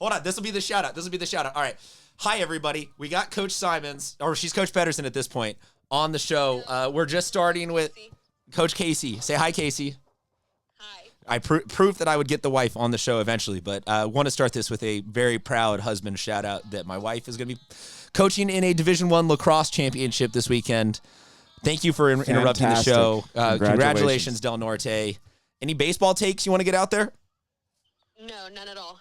Hold on. This will be the shout out. All right. Hi, everybody. We got Coach Simons, or she's Coach Pedersen at this point, on the show. We're just starting with Coach Casey. Say hi, Casey. Hi. I proved that I would get the wife on the show eventually, but I want to start this with a very proud husband shout out that my wife is going to be coaching in a Division I lacrosse championship this weekend. Thank you for interrupting the show. Congratulations, Del Norte. Any baseball takes you want to get out there? No, none at all.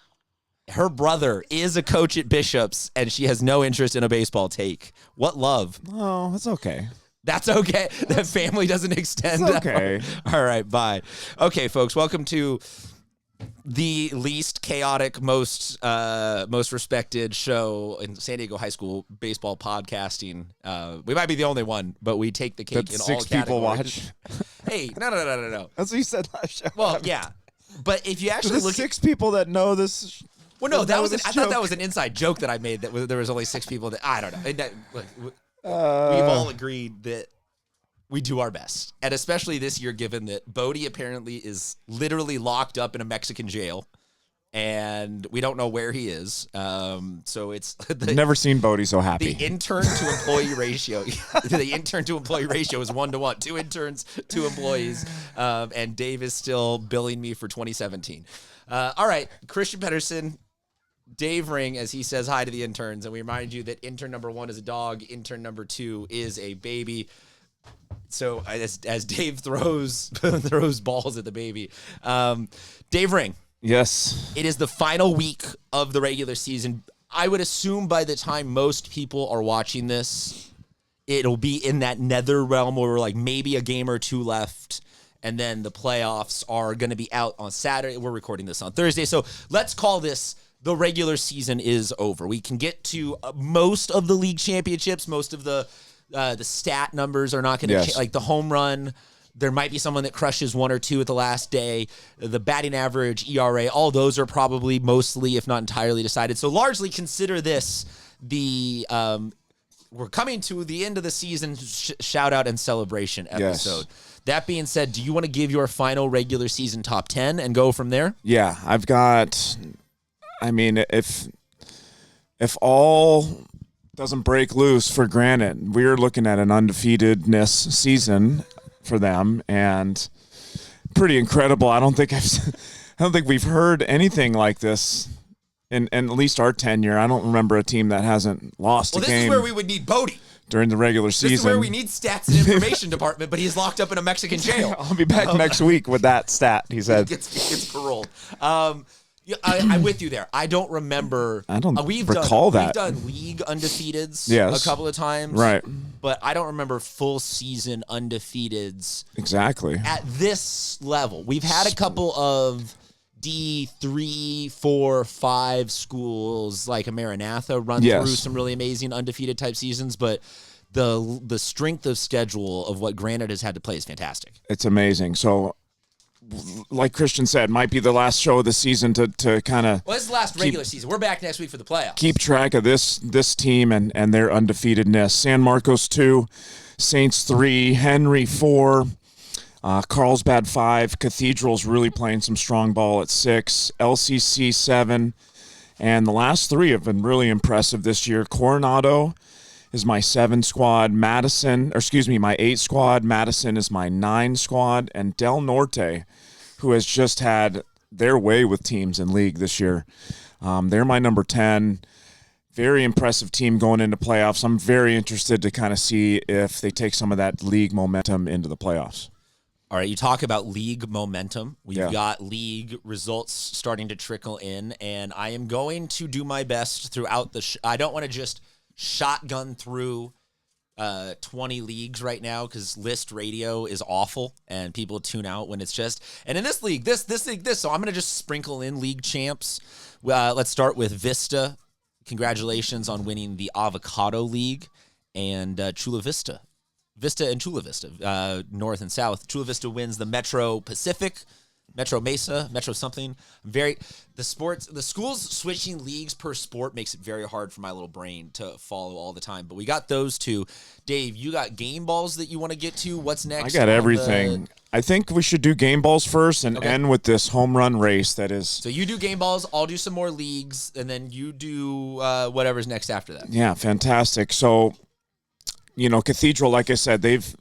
Her brother is a coach at Bishop's, and she has no interest in a baseball take. What love? Oh, that's okay. That's okay. That family doesn't extend. It's okay. All right, bye. Okay, folks, welcome to the least chaotic, most respected show in San Diego high school baseball podcasting. We might be the only one, but we take the cake in all categories. 6 people watch. Hey, no. That's what you said last show. Well, yeah. But if you actually look 6 people that know this. Well, no, I thought that was an inside joke that I made, that there was only 6 people that, I don't know. We've all agreed that we do our best. And especially this year, given that Bodie apparently is literally locked up in a Mexican jail, and we don't know where he is. So it's never seen Bodie so happy. The intern to employee ratio. The intern to employee ratio is 1-to-1. 2 interns, 2 employees. And Dave is still billing me for 2017. All right, Christian Pedersen, Dave Ring, as he says hi to the interns, and we remind you that intern number 1 is a dog, intern number 2 is a baby. So as Dave throws balls at the baby, Dave Ring. Yes. It is the final week of the regular season. I would assume by the time most people are watching this, it'll be in that nether realm where we're like maybe a game or 2 left. And then the playoffs are going to be out on Saturday. We're recording this on Thursday. So let's call this the regular season is over. We can get to most of the league championships. Most of the stat numbers are not going to change. Like the home run, there might be someone that crushes 1 or 2 at the last day. The batting average, ERA, all those are probably mostly, if not entirely, decided. So largely consider this the we're coming to the end of the season shout out and celebration episode. Yes. That being said, do you want to give your final regular season top 10 and go from there? Yeah, I've got. I mean, if all doesn't break loose for Granite, we're looking at an undefeatedness season for them, and pretty incredible. I don't think we've heard anything like this in at least our tenure. I don't remember a team that hasn't lost a game. Well, this is where we would need Bodie during the regular season. This is where we need stats and information department, but he's locked up in a Mexican jail. I'll be back next week with that stat, he said. He gets paroled. I'm with you there. I don't remember. I don't recall that. We've done league undefeateds a couple of times. Right. But I don't remember full season undefeateds. Exactly. At this level. We've had a couple of D3, 4, 5 schools like a Maranatha run through some really amazing undefeated type seasons, but the strength of schedule of what Granite has had to play is fantastic. It's amazing. So, like Christian said, might be the last show of the season to kind of. Well, this is the last regular season. We're back next week for the playoffs. Keep track of this team and their undefeatedness. San Marcos 2, Saints 3, Henry 4, Carlsbad 5, Cathedral's really playing some strong ball at 6, LCC 7, and the last 3 have been really impressive this year. Coronado is my 7 squad, my 8 squad, Madison is my 9 squad, and Del Norte, who has just had their way with teams in league this year. They're my number 10. Very impressive team going into playoffs. I'm very interested to kind of see if they take some of that league momentum into the playoffs. All right, you talk about league momentum. We've got league results starting to trickle in, and I am going to do my best throughout the I don't want to just shotgun through 20 leagues right now because list radio is awful and people tune out when it's just. And in this league, this. So I'm going to just sprinkle in league champs. Let's start with Vista. Congratulations on winning the Avocado League and Chula Vista. Vista and Chula Vista, North and South. Chula Vista wins the Metro Pacific. Metro Mesa, Metro something. The schools switching leagues per sport makes it very hard for my little brain to follow all the time. But we got those two. Dave, you got game balls that you want to get to? What's next? I got everything. I think we should do game balls first and end with this home run race that is. So you do game balls, I'll do some more leagues, and then you do whatever's next after that. Yeah, fantastic. So, Cathedral, like I said, they've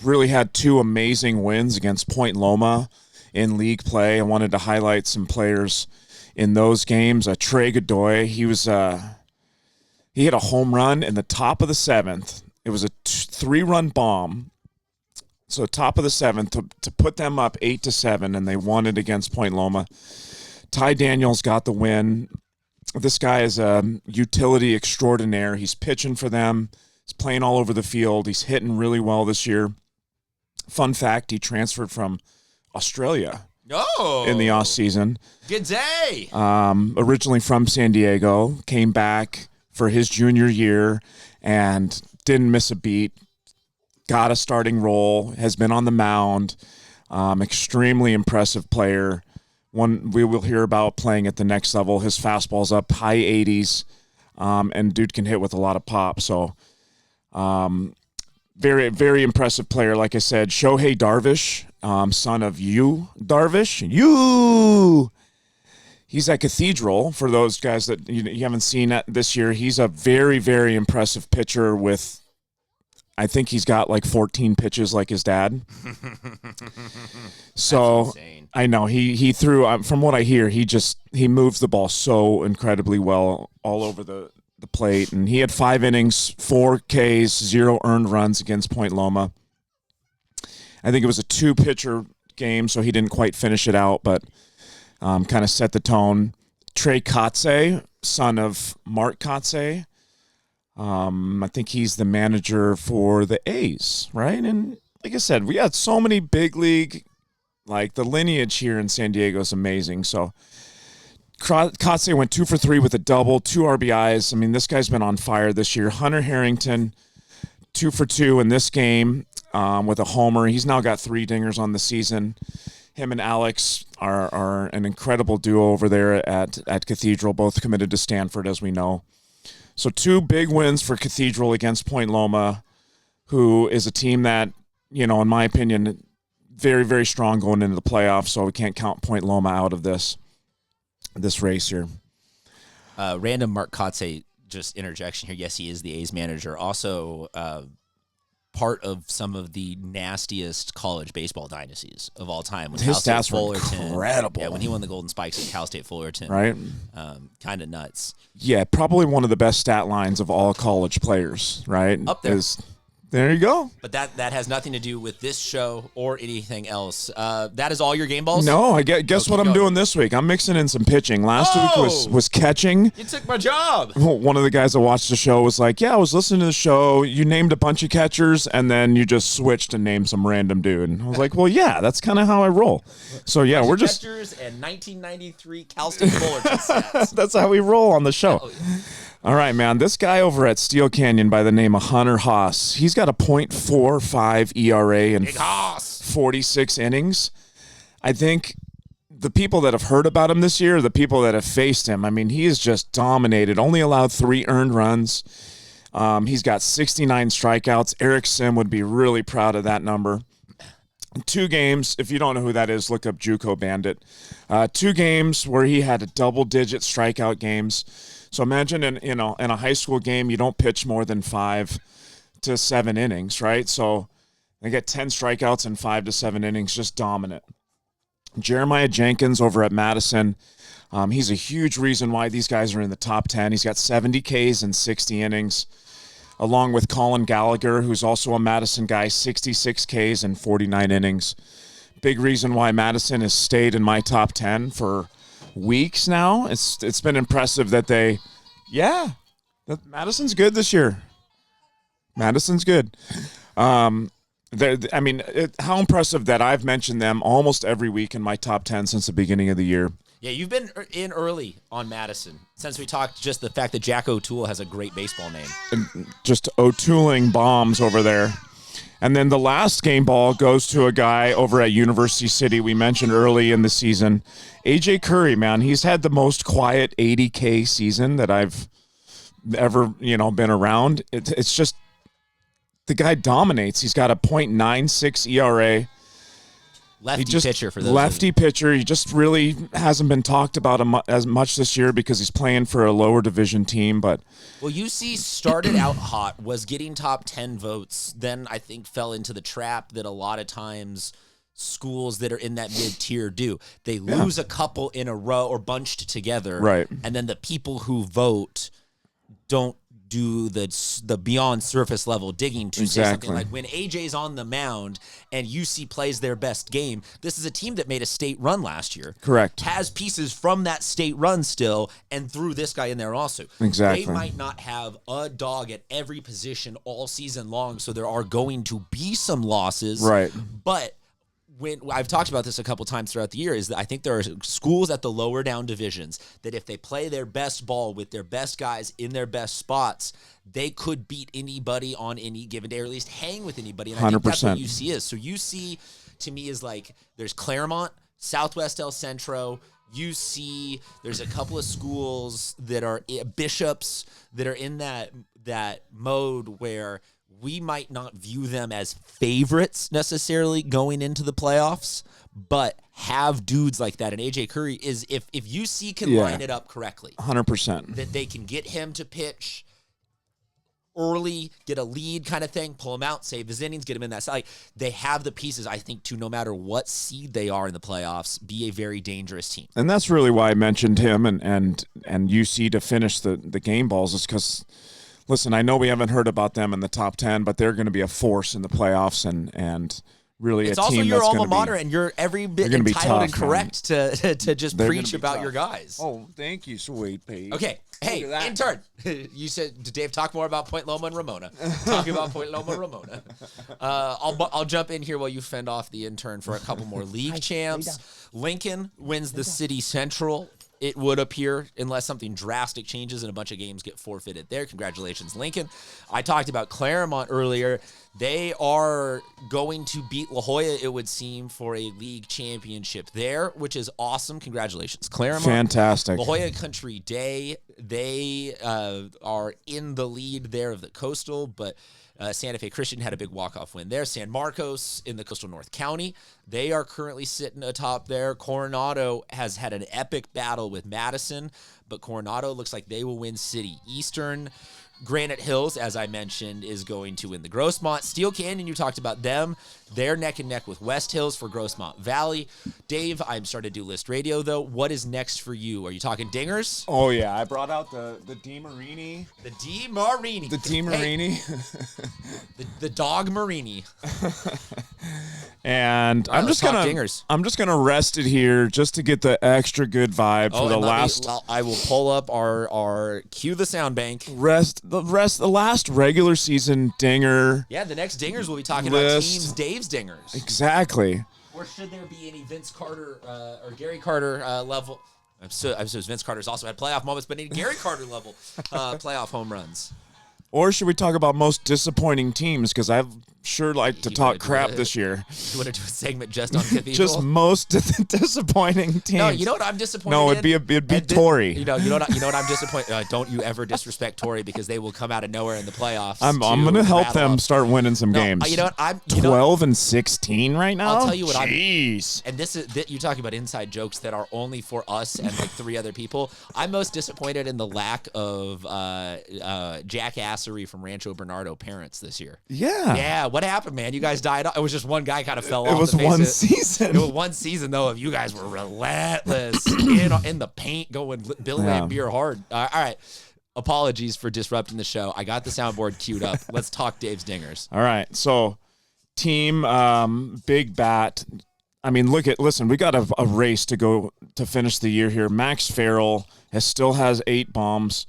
really had 2 amazing wins against Point Loma in league play. I wanted to highlight some players in those games. Trey Godoy, he hit a home run in the top of the 7th. It was a 3-run bomb. So top of the 7th to put them up 8-7, and they won it against Point Loma. Ty Daniels got the win. This guy is a utility extraordinaire. He's pitching for them. He's playing all over the field. He's hitting really well this year. Fun fact, he transferred from Australia in the off season. Good day. Originally from San Diego, came back for his junior year and didn't miss a beat. Got a starting role, has been on the mound. Extremely impressive player. One we will hear about playing at the next level. His fastball's up high 80s, and dude can hit with a lot of pop. So very, very impressive player. Like I said, Shohei Darvish, son of Yu Darvish. He's at Cathedral. For those guys that you haven't seen this year, he's a very, very impressive pitcher with, I think he's got like 14 pitches like his dad. So I know he threw, from what I hear, he moves the ball so incredibly well all over the plate. And he had 5 innings, 4 Ks, 0 earned runs against Point Loma. I think it was a 2-pitcher game, so he didn't quite finish it out, but kind of set the tone. Trey Kotze, son of Mark Kotze. I think he's the manager for the A's, right? And like I said, we got so many big league, like the lineage here in San Diego is amazing. So Kotze went 2 for 3 with a double, 2 RBIs. I mean, this guy's been on fire this year. Hunter Harrington, 2 for 2 in this game with a homer. He's now got 3 dingers on the season. Him and Alex are an incredible duo over there at Cathedral, both committed to Stanford, as we know. So 2 big wins for Cathedral against Point Loma, who is a team that, in my opinion, very, very strong going into the playoffs, so we can't count Point Loma out of this race here. Random Mark Kotze, just interjection here. Yes, he is the A's manager. Also, part of some of the nastiest college baseball dynasties of all time. When His Cal stats State were Fullerton, incredible. Yeah, when he won the Golden Spikes at Cal State Fullerton. Right. Kind of nuts. Yeah, probably one of the best stat lines of all college players, right? Up there. There you go. But that has nothing to do with this show or anything else. That is all your game balls? No, I guess what I'm doing this week. I'm mixing in some pitching. Last week was catching. You took my job. One of the guys that watched the show was like, yeah, I was listening to the show. You named a bunch of catchers, and then you just switched and named some random dude. And I was like, well, yeah, that's kind of how I roll. So, yeah, we're just... Catchers and 1993 Cal State Fullerton stats. That's how we roll on the show. All right, man. This guy over at Steel Canyon by the name of Hunter Haas, he's got a .45 ERA in 46 innings. I think the people that have heard about him this year are the people that have faced him. I mean, he has just dominated, only allowed 3 earned runs. He's got 69 strikeouts. Eric Sim would be really proud of that number. 2 games, if you don't know who that is, look up JUCO Bandit. 2 games where he had double-digit strikeout games. So imagine in a high school game, you don't pitch more than 5 to 7 innings, right? So they get 10 strikeouts in 5 to 7 innings, just dominant. Jeremiah Jenkins over at Madison, he's a huge reason why these guys are in the top 10. He's got 70 Ks in 60 innings, along with Colin Gallagher, who's also a Madison guy, 66 Ks in 49 innings. Big reason why Madison has stayed in my top 10 for weeks now. It's been impressive that Madison's good this year. Madison's good. How impressive that I've mentioned them almost every week in my top 10 since the beginning of the year. Yeah, you've been in early on Madison since we talked just the fact that Jack O'Toole has a great baseball name. And just O'Tooling bombs over there. And then the last game ball goes to a guy over at University City we mentioned early in the season. AJ Curry, man, he's had the most quiet 80K season that I've ever, been around. It's just the guy dominates. He's got a .96 ERA. Lefty pitcher for those. Lefty pitcher. He just really hasn't been talked about as much this year because he's playing for a lower division team. But UC started out hot, was getting top 10 votes, then I think fell into the trap that a lot of times schools that are in that mid-tier do. They lose a couple in a row or bunched together, right? And then the people who vote don't do the beyond surface level digging to say something like, when AJ's on the mound and UC plays their best game, this is a team that made a state run last year. Correct. Has pieces from that state run still and threw this guy in there also. Exactly. They might not have a dog at every position all season long, so there are going to be some losses. Right. But when I've talked about this a couple times throughout the year, is that I think there are schools at the lower down divisions that if they play their best ball with their best guys in their best spots, they could beat anybody on any given day, or at least hang with anybody. And I think that's what UC is. So UC, to me, is like, there's Claremont, Southwest El Centro, UC. There's a couple of schools that are Bishops that are in that mode where we might not view them as favorites necessarily going into the playoffs, but have dudes like that. And AJ Curry is, if UC can line it up correctly, 100%, that they can get him to pitch early, get a lead kind of thing, pull him out, save his innings, get him in that side. Like, they have the pieces, I think, to, no matter what seed they are in the playoffs, be a very dangerous team. And that's really why I mentioned him and UC to finish the game balls, is because, listen, I know we haven't heard about them in the top 10, but they're going to be a force in the playoffs and really it's a team also your that's alma mater, and you're every bit entitled and correct to just preach about your guys. Oh, thank you, sweet Pete. Okay. Hey, intern. You said, did Dave talk more about Point Loma and Ramona? Talking about Point Loma and Ramona. I'll jump in here while you fend off the intern for a couple more league champs. Lincoln wins the City Central. It would appear, unless something drastic changes and a bunch of games get forfeited there. Congratulations, Lincoln. I talked about Claremont earlier. They are going to beat La Jolla, it would seem, for a league championship there, which is awesome. Congratulations, Claremont. Fantastic. La Jolla Country Day, they are in the lead there of the Coastal, but Santa Fe Christian had a big walk-off win there. San Marcos in the Coastal North County, they are currently sitting atop there. Coronado has had an epic battle with Madison, but Coronado looks like they will win City Eastern. Granite Hills, as I mentioned, is going to win the Grossmont. Steel Canyon, you talked about them. They're neck and neck with West Hills for Grossmont Valley. Dave, I'm starting to do list radio, though. What is next for you? Are you talking dingers? Oh, yeah. I brought out the D Marini. The D Marini. The D Marini. Hey, the dog Marini. And right, I'm just gonna rest it here just to get the extra good vibe for the last. I will pull up our cue the sound bank. The last regular season dinger. Yeah, the next dingers we'll be talking about teams Dave's dingers. Exactly. Or should there be any Vince Carter or Gary Carter level? I'm so Vince Carter's also had playoff moments, but any Gary Carter level playoff home runs. Or should we talk about most disappointing teams? Because I've sure like to talk crap this year. You want to do a segment just on Cathedral? Just most disappointing teams. No, you know what I'm disappointed No, in? it'd be Tory. You know what I'm disappointed. Don't you ever disrespect Tory, because they will come out of nowhere in the playoffs. I'm going to help them start winning some games. You know what? 12 and 16 right now. I'll tell you what. Jeez. And this is you're talking about inside jokes that are only for us and like three other people. I'm most disappointed in the lack of jackassery from Rancho Bernardo parents this year. Yeah. What happened, man? You guys died. It was just one guy kind of fell off. It was one season. It was one season, though, of you guys were relentless in the paint, going Billy Lambier hard. All right. Apologies for disrupting the show. I got the soundboard queued up. Let's talk Dave's dingers. All right. So, team Big Bat. I mean, listen, we got a race to go to finish the year here. Max Farrell still has 8 bombs.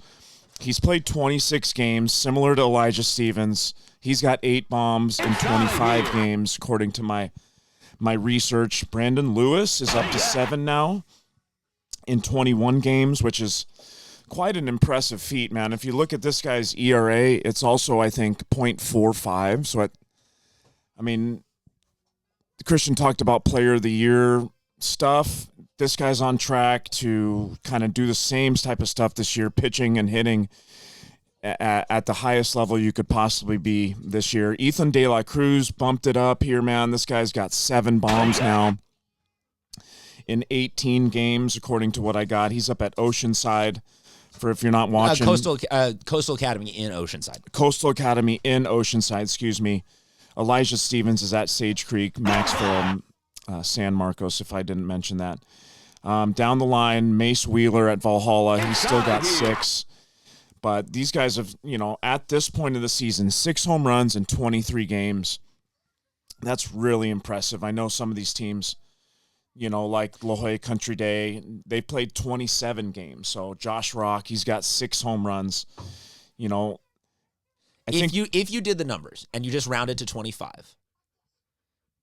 He's played 26 games, similar to Elijah Stevens. He's got 8 bombs in 25 games, according to my research. Brandon Lewis is up to 7 now in 21 games, which is quite an impressive feat, man. If you look at this guy's ERA, it's also, I think, .45. So I mean, Christian talked about player of the year stuff. This guy's on track to kind of do the same type of stuff this year, pitching and hitting at the highest level you could possibly be this year. Ethan De La Cruz bumped it up here, man. This guy's got 7 bombs now in 18 games, according to what I got. He's up at Oceanside for if you're not watching. Coastal Academy in Oceanside. Coastal Academy in Oceanside, excuse me. Elijah Stevens is at Sage Creek, Maxville, San Marcos, if I didn't mention that. Down the line, Mace Wheeler at Valhalla. He's still got 6. But these guys have, at this point of the season, 6 home runs in 23 games. That's really impressive. I know some of these teams, like La Jolla Country Day, they played 27 games. So Josh Rock, he's got 6 home runs. If you did the numbers and you just rounded to 25,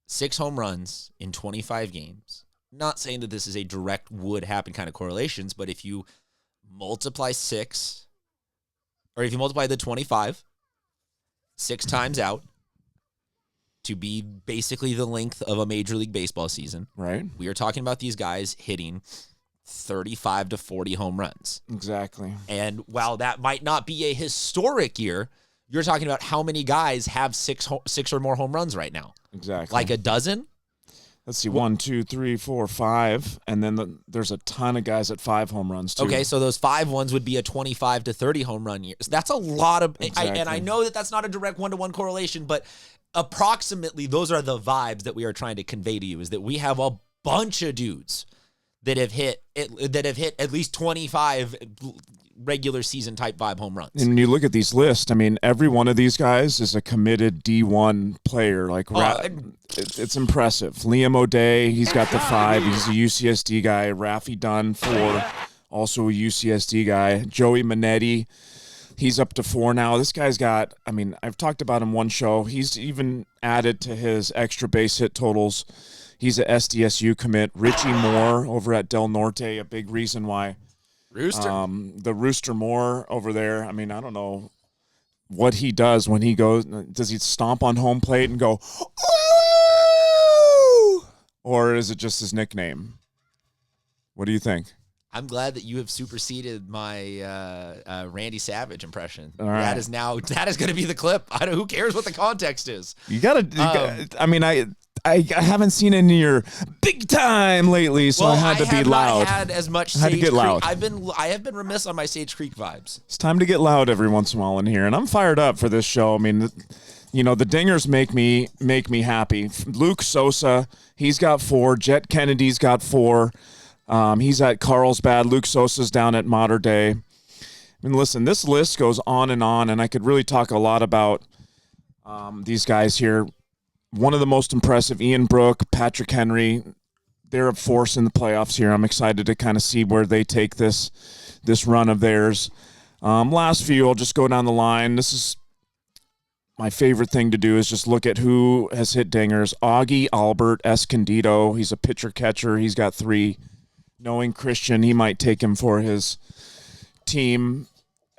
6 home runs in 25 games, not saying that this is a direct would happen kind of correlations, but if you multiply 6, or if you multiply the 25 6 times out to be basically the length of a Major League Baseball season, right? We are talking about these guys hitting 35 to 40 home runs. Exactly. And while that might not be a historic year, you're talking about how many guys have 6 or more home runs right now. Exactly. Like a dozen? Let's see, 1, 2, 3, 4, 5, and then there's a ton of guys at 5 home runs too. Okay, so those 5 ones would be a 25 to 30 home run year. So that's a lot of, exactly. And I know that that's not a direct 1-to-1 correlation, but approximately those are the vibes that we are trying to convey to you, is that we have a bunch of dudes that have hit at least 25 regular season type vibe home runs. And when you look at these lists, I mean, every one of these guys is a committed D1 player. It's impressive. Liam O'Day, he's got the 5. He's a UCSD guy. Rafi Dunn, 4, also a UCSD guy. Joey Minetti, he's up to 4 now. This guy's got, I've talked about him one show. He's even added to his extra base hit totals. He's a SDSU commit. Richie Moore over at Del Norte, a big reason why. Rooster. The Rooster Moore over there, I don't know what he does when he goes. Does he stomp on home plate and go, ooh? Or is it just his nickname? What do you think? I'm glad that you have superseded my Randy Savage impression. All right. That is going to be the clip. Who cares what the context is? You gotta. I haven't seen any of your big time lately, so I had to be loud. I had as much. I had to get loud. I have been remiss on my Sage Creek vibes. It's time to get loud every once in a while in here, and I'm fired up for this show. The dingers make me happy. Luke Sosa, he's got 4. Jet Kennedy's got 4. He's at Carlsbad. Luke Sosa's down at Mater Dei. Listen, this list goes on, and I could really talk a lot about these guys here. One of the most impressive, Ian Brook, Patrick Henry, they're a force in the playoffs here. I'm excited to kind of see where they take this run of theirs. Last few, I'll just go down the line. This is my favorite thing to do, is just look at who has hit dingers. Augie Albert Escondido, he's a pitcher-catcher. He's got 3. Knowing Christian, he might take him for his team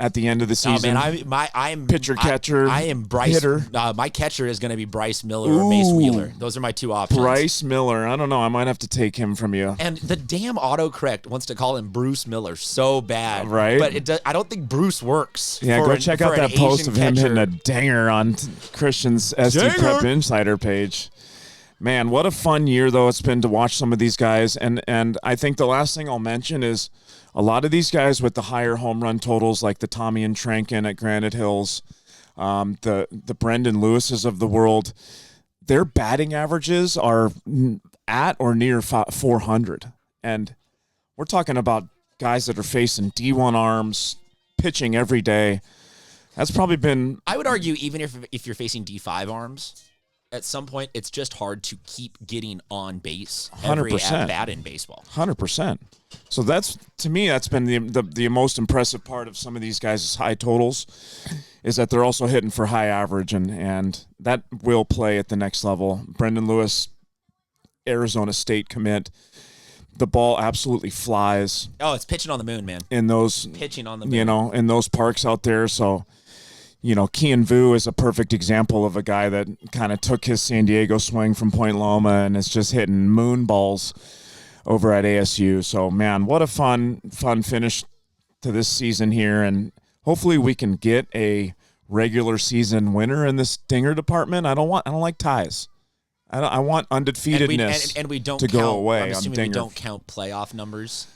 at the end of the season. Oh man, I'm pitcher catcher. I am Bryce. Hitter. My catcher is going to be Bryce Miller or Mace Wheeler. Those are my 2 options. Bryce Miller. I don't know. I might have to take him from you. And the damn autocorrect wants to call him Bruce Miller so bad, right? But I don't think Bruce works. Yeah, go check out that post of him hitting a dinger on Christian's SD Prep Insider page. Man, what a fun year though it's been to watch some of these guys. And I think the last thing I'll mention is, a lot of these guys with the higher home run totals, like the Tommy and Trankin at Granite Hills, the Brendan Lewises of the world, their batting averages are at or near 400. And we're talking about guys that are facing D1 arms, pitching every day. That's probably been... I would argue even if you're facing D5 arms, at some point it's just hard to keep getting on base every 100%. at-bat in baseball. 100%. So to me, that's been the most impressive part of some of these guys' high totals, is that they're also hitting for high average, and that will play at the next level. Brendan Lewis, Arizona State commit. The ball absolutely flies. Oh, it's pitching on the moon, man. In those pitching on the moon. In those parks out there. So, Kian Vu is a perfect example of a guy that kind of took his San Diego swing from Point Loma and is just hitting moon balls over at ASU. So, man, what a fun finish to this season here. And hopefully we can get a regular season winner in this dinger department. I don't like ties. I want undefeatedness and we don't to count, go away. I'm assuming on we dinger. don't count playoff numbers.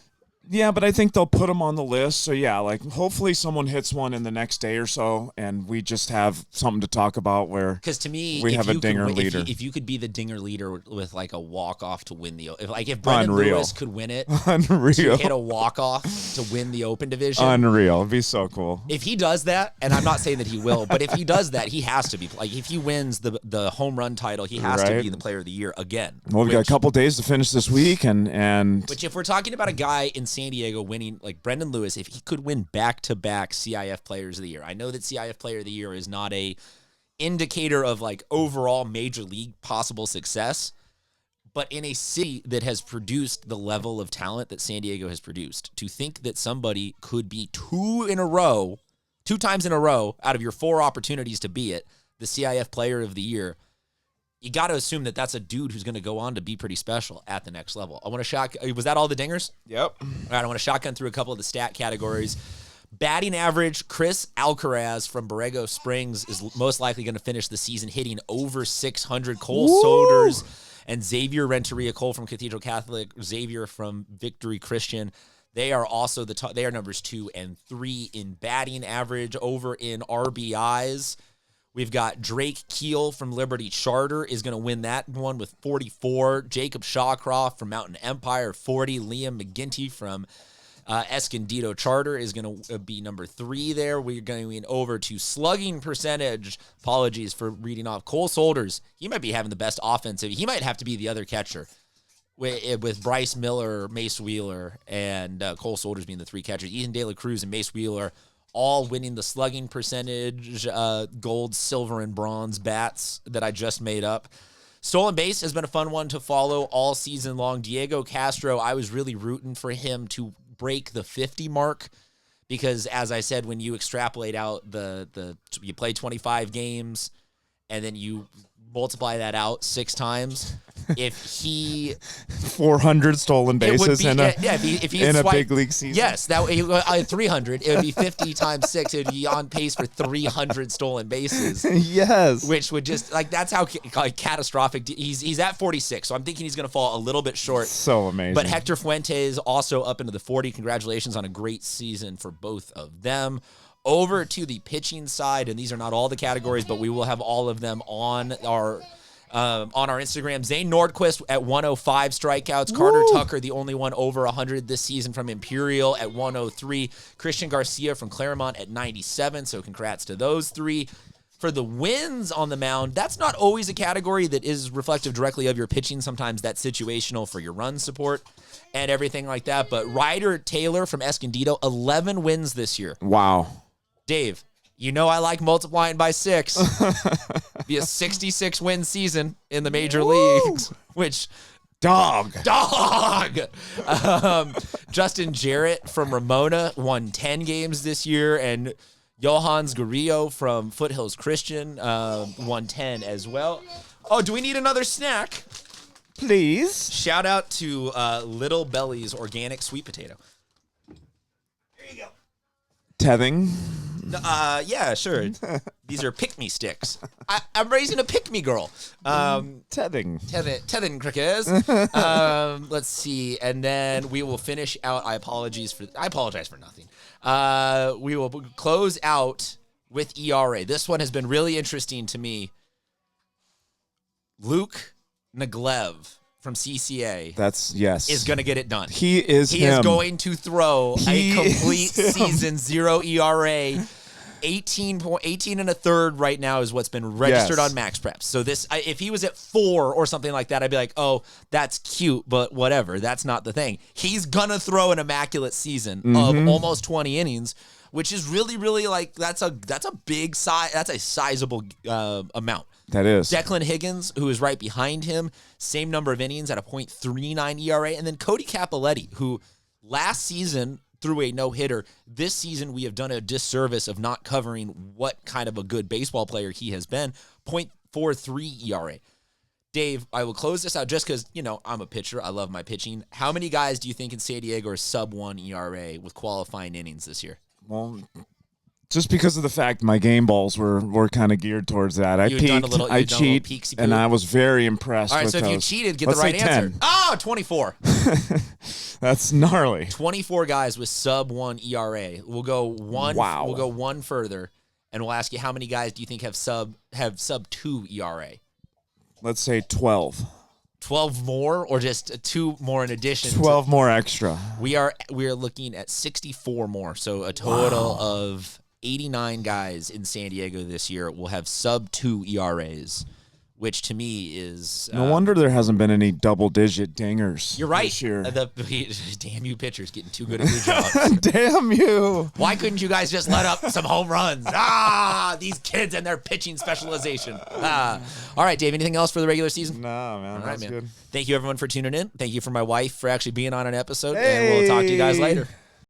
Yeah, but I think they'll put them on the list. So, yeah, hopefully someone hits one in the next day or so, and we just have something to talk about where because to me, we have a dinger leader. If you could be the dinger leader with like a walk-off to win if Brendan Unreal. Lewis could win it, Unreal. to hit a walk-off to win the Open division. Unreal. It'd be so cool. If he does that, and I'm not saying that he will, but if he does that, he has to be. Like, if he wins the home run title, he has to be the player of the year again. Well, we've got a couple days to finish this week, and which if we're talking about a guy in San Diego winning, like Brendan Lewis, if he could win back-to-back CIF Players of the Year. I know that CIF Player of the Year is not a indicator of like overall major league possible success, but in a city that has produced the level of talent that San Diego has produced, to think that somebody could be two times in a row out of your 4 opportunities to be it, the CIF Player of the Year, you got to assume that that's a dude who's going to go on to be pretty special at the next level. I want to was that all the dingers? Yep. All right, I want to shotgun through a couple of the stat categories. Batting average, Chris Alcaraz from Borrego Springs is most likely going to finish the season hitting over 600. Cole Solders and Xavier Renteria, Cole from Cathedral Catholic, Xavier from Victory Christian. They are also they are numbers 2 and 3 in batting average. Over in RBIs, we've got Drake Keel from Liberty Charter is going to win that one with 44. Jacob Shawcroft from Mountain Empire, 40. Liam McGinty from Escondido Charter is going to be number 3 there. We're going over to slugging percentage. Apologies for reading off. Cole Solders, he might be having the best offensive. He might have to be the other catcher with Bryce Miller, Mace Wheeler, and Cole Solders being the 3 catchers. Ethan De La Cruz and Mace Wheeler all winning the slugging percentage, gold, silver, and bronze bats that I just made up. Stolen base has been a fun one to follow all season long. Diego Castro, I was really rooting for him to break the 50 mark because, as I said, when you extrapolate out you play 25 games and then you multiply that out 6 times, if he 400 stolen bases in a big league season. Yes, that 300. It would be 50 times 6. It would be on pace for 300 stolen bases. Yes, which would just that's how catastrophic. He's at 46, so I'm thinking he's going to fall a little bit short. So amazing. But Hector Fuentes also up into the 40. Congratulations on a great season for both of them. Over to the pitching side, and these are not all the categories, but we will have all of them on our Instagram. Zane Nordquist at 105 strikeouts. Carter Tucker, the only one over 100 this season from Imperial at 103. Christian Garcia from Claremont at 97. So congrats to those 3. For the wins on the mound, that's not always a category that is reflective directly of your pitching. Sometimes that's situational for your run support and everything like that. But Ryder Taylor from Escondido, 11 wins this year. Wow. Dave, I like multiplying by 6. Be a 66-win season in the major leagues, which... Dog. Justin Jarrett from Ramona won 10 games this year, and Johans Guerrillo from Foothills Christian won 10 as well. Oh, do we need another snack? Please. Shout out to Little Belly's Organic Sweet Potato. There you go. Tething. Yeah, sure. These are pick-me sticks. I'm raising a pick-me girl. Tething crickets. Let's see, and then we will finish out. I apologize for nothing. We will close out with ERA. This one has been really interesting to me. Luke Naglev from CCA. Is going to get it done. He is going to throw a complete season 0 ERA. 18 and a third right now is what's been registered on Max Preps. So if he was at 4 or something like that, I'd be like, oh, that's cute, but whatever. That's not the thing. He's gonna throw an immaculate season of almost 20 innings, which is really, really that's a big size. That's a sizable amount. That is. Declan Higgins, who is right behind him, same number of innings at a .39 ERA, and then Cody Capoletti, who last season threw a no-hitter. This season, we have done a disservice of not covering what kind of a good baseball player he has been. .43 ERA. Dave, I will close this out just because, I'm a pitcher. I love my pitching. How many guys do you think in San Diego are sub-1 ERA with qualifying innings this year? Well, just because of the fact my game balls were kind of geared towards that. I cheat, and I was very impressed. All right, with so if those. you cheated, get Let's the right say answer. 10. Oh, 24. That's gnarly. 24 guys with sub-1 ERA. We'll go one. Wow. We'll go one further, and we'll ask you how many guys do you think have sub-2 ERA? Let's say 12. 12 more, or just 2 more in addition? 12 more extra. We are looking at 64 more, so a total of 89 guys in San Diego this year will have sub-2 ERAs, which to me is... No wonder there hasn't been any double-digit dingers. You're right. This year. Damn you pitchers getting too good at your jobs. Damn you. Why couldn't you guys just let up some home runs? These kids and their pitching specialization. All right, Dave, anything else for the regular season? No, man. All right, That's man. good. Thank you, everyone, for tuning in. Thank you for my wife for actually being on an episode, and we'll talk to you guys later.